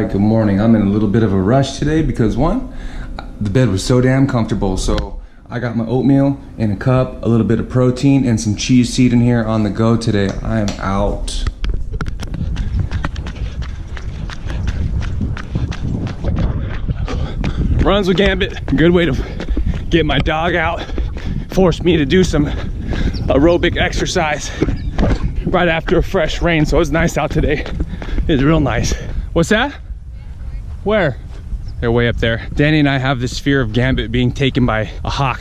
Alright, good morning. I'm in a little bit of a rush today because one, the bed was so damn comfortable. So I got my oatmeal in a cup, a little bit of protein, and some cheese seed in here on the go today. I am out. Runs with Gambit, good way to get my dog out. Forced me to do some aerobic exercise right after a fresh rain, so it was nice out today. It was real nice. What's that? Where? They're way up there. Danny and I have this fear of Gambit being taken by a hawk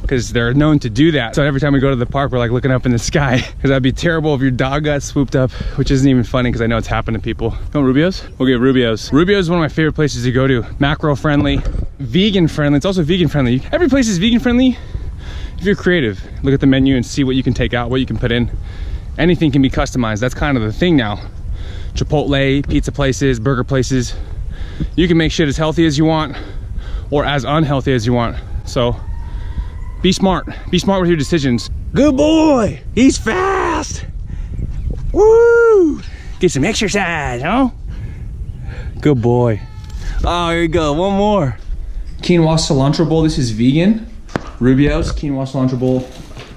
because they're known to do that. So every time we go to the park, we're like looking up in the sky because that'd be terrible if your dog got swooped up, which isn't even funny because I know it's happened to people. You want Rubio's? We'll get Rubio's. Rubio's is one of my favorite places to go to. Macro friendly, vegan friendly. It's also vegan friendly. Every place is vegan friendly if you're creative. Look at the menu and see what you can take out, what you can put in. Anything can be customized. That's kind of the thing now. Chipotle, pizza places, burger places. You can make shit as healthy as you want or as unhealthy as you want. So be smart. Be smart with your decisions. Good boy. He's fast. Woo! Get some exercise, huh? Good boy. Oh, here you go. One more. Quinoa cilantro bowl. This is vegan. Rubio's quinoa cilantro bowl,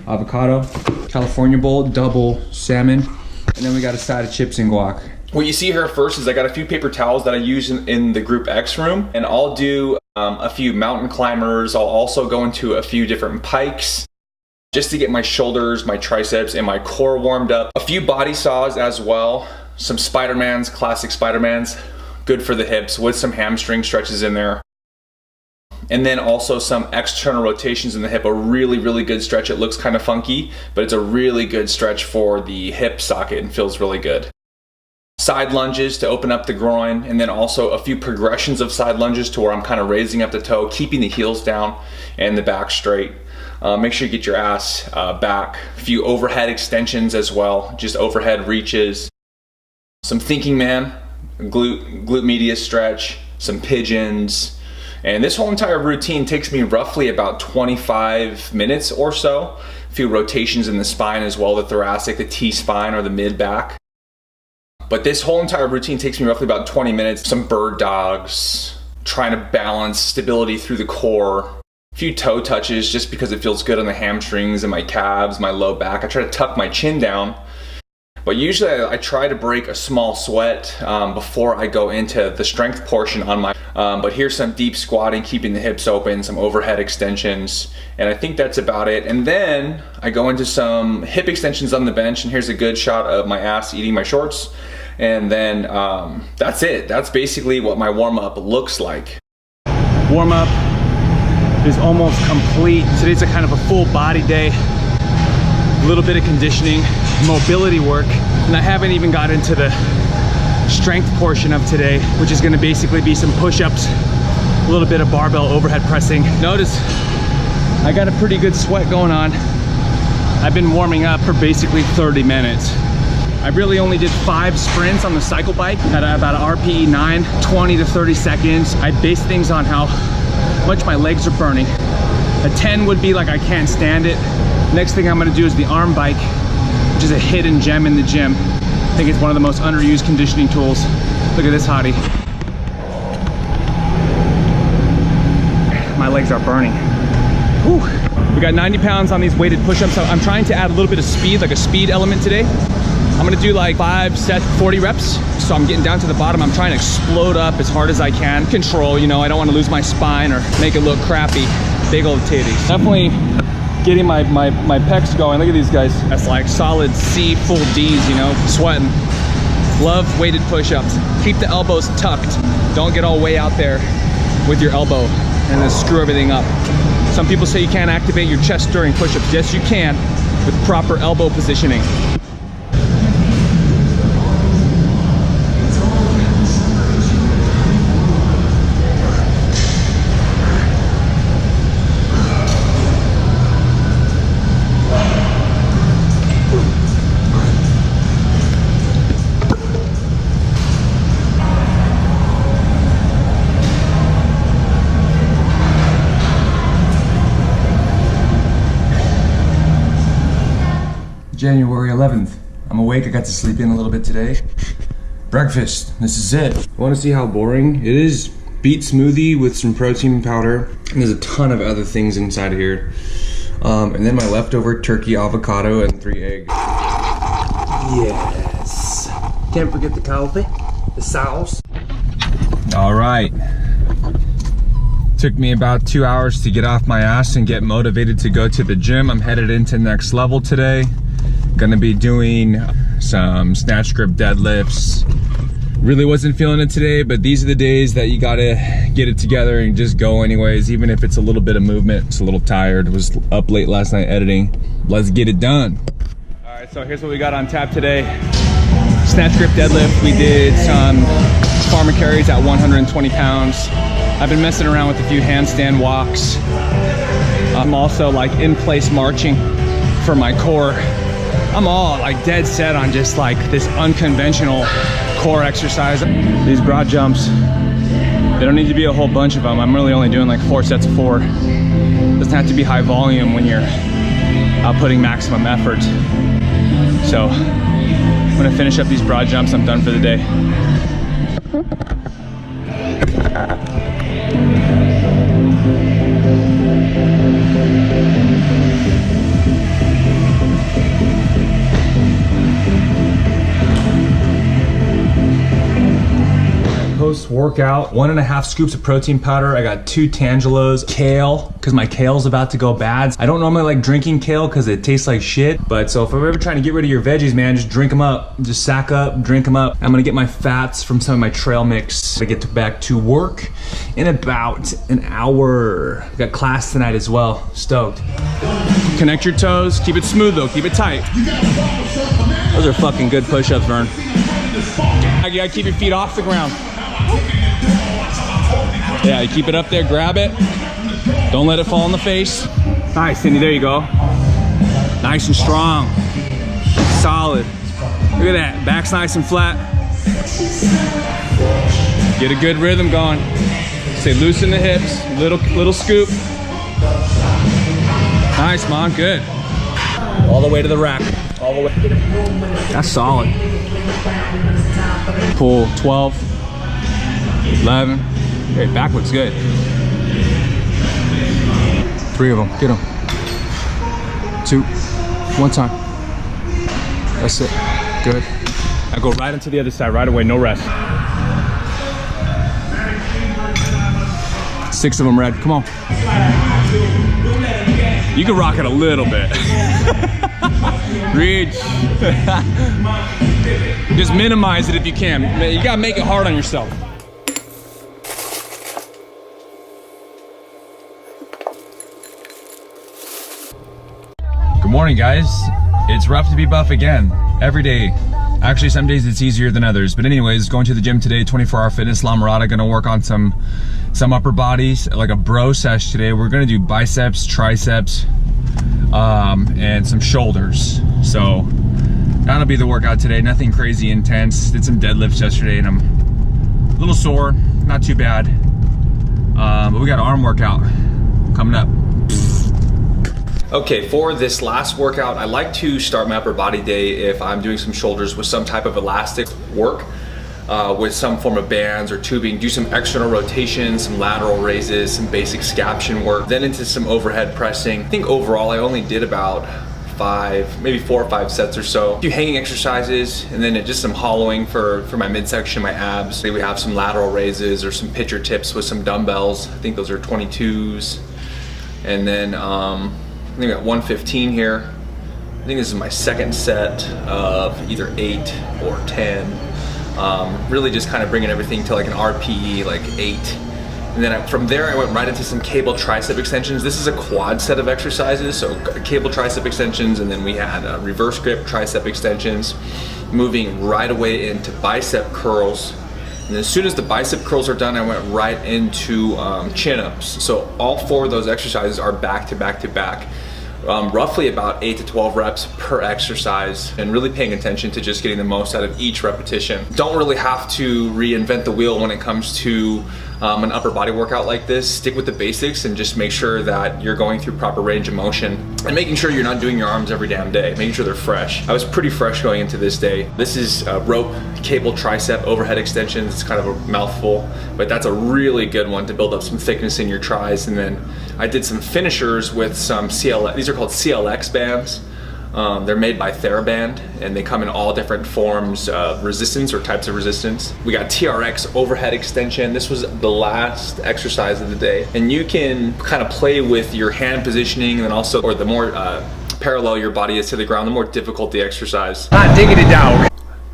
avocado, California bowl, double salmon, and then we got a side of chips and guac. What you see here first is I got a few paper towels that I use in the group X room, and I'll do a few mountain climbers. I'll also go into a few different pikes just to get my shoulders, my triceps, and my core warmed up. A few body saws as well, some Spider-Mans, classic Spider-Mans, good for the hips with some hamstring stretches in there. And then also some external rotations in the hip, a really, really good stretch. It looks kind of funky, but it's a really good stretch for the hip socket and feels really good. Side lunges to open up the groin, and then also a few progressions of side lunges to where I'm kind of raising up the toe, keeping the heels down and the back straight. Make sure you get your ass back. A few overhead extensions as well, just overhead reaches. Some thinking man, glute medius stretch, some pigeons. And this whole entire routine takes me roughly about 25 minutes or so. A few rotations in the spine as well, the thoracic, the T-spine or the mid-back. But this whole entire routine takes me roughly about 20 minutes. Some bird dogs, trying to balance stability through the core. A few toe touches just because it feels good on the hamstrings and my calves, my low back. I try to tuck my chin down. But usually I try to break a small sweat before I go into the strength portion on my, but here's some deep squatting, keeping the hips open, some overhead extensions, and I think that's about it. And then I go into some hip extensions on the bench, and here's a good shot of my ass eating my shorts. And then that's it. That's basically what my warm-up looks like. Warm-up is almost complete. Today's a kind of a full body day. A little bit of conditioning, mobility work, and I haven't even got into the strength portion of today, which is gonna basically be some push-ups, a little bit of barbell overhead pressing. Notice I got a pretty good sweat going on. I've been warming up for basically 30 minutes. I really only did 5 sprints on the cycle bike at about an RPE 9, 20 to 30 seconds. I base things on how much my legs are burning. A 10 would be like I can't stand it. Next thing I'm gonna do is the arm bike, which is a hidden gem in the gym. I think it's one of the most underused conditioning tools. Look at this hottie. My legs are burning. Whew. We got 90 pounds on these weighted push-ups. So I'm trying to add a little bit of speed, like a speed element today. I'm gonna do like 5 sets, 40 reps. So I'm getting down to the bottom. I'm trying to explode up as hard as I can. Control, you know, I don't wanna lose my spine or make it look crappy. Big old titties. Definitely getting my pecs going. Look at these guys. That's like solid C, full Ds, you know, sweating. Love weighted push-ups. Keep the elbows tucked. Don't get all way out there with your elbow and then screw everything up. Some people say you can't activate your chest during push-ups. Yes, you can with proper elbow positioning. January 11th. I'm awake. I got to sleep in a little bit today. breakfast. This is it. Want to see how boring it is? Beet smoothie with some protein powder. And there's a ton of other things inside of here. And then my leftover turkey, avocado, and 3 eggs. Yes. Can't forget the coffee, the sauce. All right. Took me about 2 hours to get off my ass and get motivated to go to the gym. I'm headed into next level today. Gonna be doing some snatch grip deadlifts. Really wasn't feeling it today, but these are the days that you gotta get it together and just go anyways, even if it's a little bit of movement. It's a little tired. Was up late last night editing. Let's get it done. All right, so here's what we got on tap today. Snatch grip deadlift. We did some farmer carries at 120 pounds. I've been messing around with a few handstand walks. I'm also like in place marching for my core. I'm all like dead set on just like this unconventional core exercise. These broad jumps, they don't need to be a whole bunch of them. I'm really only doing like 4 sets of 4. Doesn't have to be high volume when you're putting maximum effort. So I'm gonna finish up these broad jumps. I'm done for the day. Post-workout, 1.5 scoops of protein powder. I got 2 Tangelos, kale, because my kale's about to go bad. I don't normally like drinking kale because it tastes like shit, but so if you're ever trying to get rid of your veggies, man, just drink them up. Just sack up, drink them up. I'm gonna get my fats from some of my trail mix. I get back to work in about an hour. I got class tonight as well. Stoked. Connect your toes, keep it smooth though, keep it tight. Those are fucking good push-ups, Vern. You gotta keep your feet off the ground. Yeah, you keep it up there, grab it. Don't let it fall in the face. Nice, Cindy, there you go. Nice and strong. Solid. Look at that, back's nice and flat. Get a good rhythm going. Say loosen the hips, little scoop. Nice, Mom, good. All the way to the rack, all the way. That's solid. Pull 12, 11. Hey, back looks good. 3 of them, get them. 2, 1 time. That's it, good. Now go right into the other side right away, no rest. 6 of them, Red, come on. You can rock it a little bit. Reach. Just minimize it if you can. You gotta make it hard on yourself. Good morning, guys. It's rough to be buff again, every day. Actually, some days it's easier than others. But anyways, going to the gym today, 24-hour fitness, La Mirada, gonna work on some upper bodies, like a bro sesh today. We're gonna do biceps, triceps, and some shoulders. So that'll be the workout today. Nothing crazy intense. Did some deadlifts yesterday and I'm a little sore, not too bad. But we got an arm workout coming up. Okay, for this last workout, I like to start my upper body day if I'm doing some shoulders with some type of elastic work, with some form of bands or tubing, do some external rotations, some lateral raises, some basic scaption work, then into some overhead pressing. I think overall I only did about 5, maybe 4 or 5 sets or so. A few hanging exercises, and then just some hollowing for my midsection, my abs. Maybe we have some lateral raises or some pitcher tips with some dumbbells. I think those are 22s. And then I think I got 115 here. I think this is my second set of either 8 or 10. Really just kind of bringing everything to like an RPE, like 8. And then from there I went right into some cable tricep extensions. This is a quad set of exercises, so cable tricep extensions, and then we had reverse grip tricep extensions, moving right away into bicep curls. And as soon as the bicep curls are done, I went right into chin-ups. So all 4 of those exercises are back to back to back. Roughly about 8 to 12 reps per exercise, and really paying attention to just getting the most out of each repetition. Don't really have to reinvent the wheel when it comes to an upper body workout like this, stick with the basics and just make sure that you're going through proper range of motion and making sure you're not doing your arms every damn day, making sure they're fresh. I was pretty fresh going into this day. This is rope cable tricep overhead extensions. It's kind of a mouthful, but that's a really good one to build up some thickness in your tris. And then I did some finishers with some CLX, these are called CLX bands. They're made by TheraBand and they come in all different forms of resistance or types of resistance. We got TRX overhead extension. This was the last exercise of the day. And you can kind of play with your hand positioning and also, or the more parallel your body is to the ground, the more difficult the exercise. Not digging it down.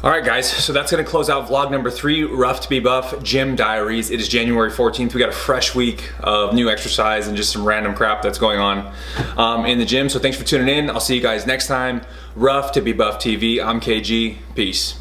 All right guys, so that's gonna close out vlog number 3, Rough to Be Buff Gym Diaries. It is January 14th. We got a fresh week of new exercise and just some random crap that's going on in the gym. So thanks for tuning in. I'll see you guys next time. Rough to Be Buff TV. I'm KG. Peace.